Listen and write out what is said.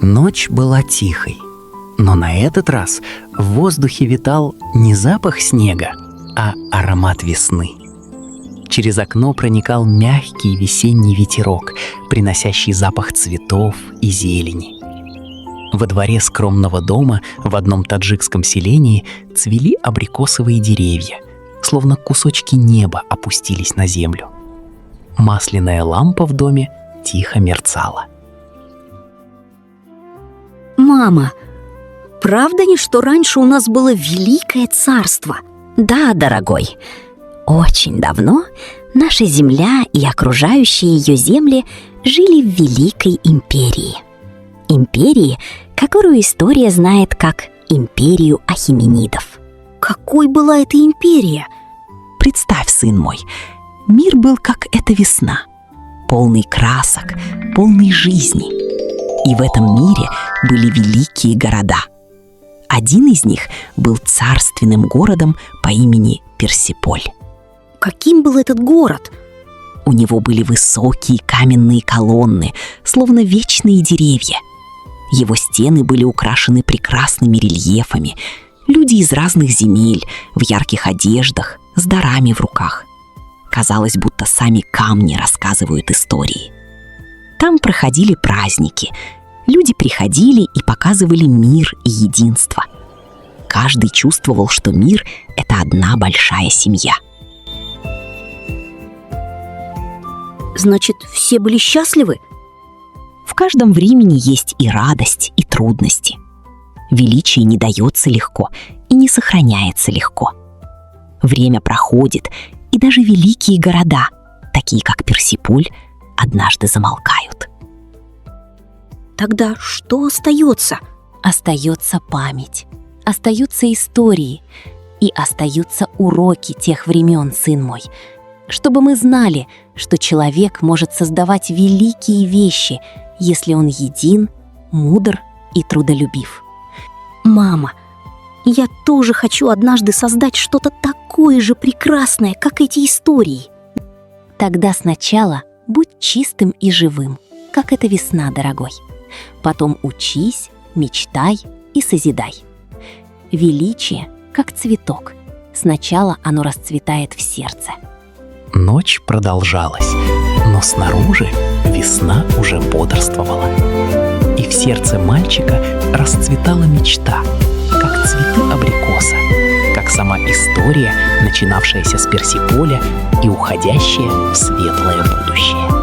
Ночь была тихой, но на этот раз в воздухе витал не запах снега, а аромат весны. Через окно проникал мягкий весенний ветерок, приносящий запах цветов и зелени. Во дворе скромного дома в одном таджикском селении цвели абрикосовые деревья, словно кусочки неба опустились на землю. Масляная лампа в доме тихо мерцала. Мама, правда ли, что раньше у нас было великое царство? Да, дорогой. Очень давно наша земля и окружающие ее земли жили в великой империи. Империи, которую история знает как империю ахеменидов. Какой была эта империя? Представь, сын мой, мир был как эта весна, полный красок, полный жизни. И в этом мире были великие города. Один из них был царственным городом по имени Персеполь. Каким был этот город? У него были высокие каменные колонны, словно вечные деревья. Его стены были украшены прекрасными рельефами. Люди из разных земель, в ярких одеждах, с дарами в руках. Казалось, будто сами камни рассказывают истории. Там проходили праздники. Люди приходили и показывали мир и единство. Каждый чувствовал, что мир — это одна большая семья. Значит, все были счастливы? В каждом времени есть и радость, и трудности. Величие не дается легко и не сохраняется легко. Время проходит, и даже великие города, такие как Персеполь, однажды замолкают. Тогда что остается? Остается память, остаются истории и остаются уроки тех времен, сын мой, чтобы мы знали, что человек может создавать великие вещи, если он един, мудр и трудолюбив. Мама, я тоже хочу однажды создать что-то такое же прекрасное, как эти истории. Тогда сначала будь чистым и живым, как эта весна, дорогой. Потом учись, мечтай и созидай. Величие, как цветок. Сначала оно расцветает в сердце. Ночь продолжалась, но снаружи весна уже бодрствовала. И в сердце мальчика расцветала мечта, как цветы абрикоса, как сама история, начинавшаяся с Персеполя и уходящая в светлое будущее.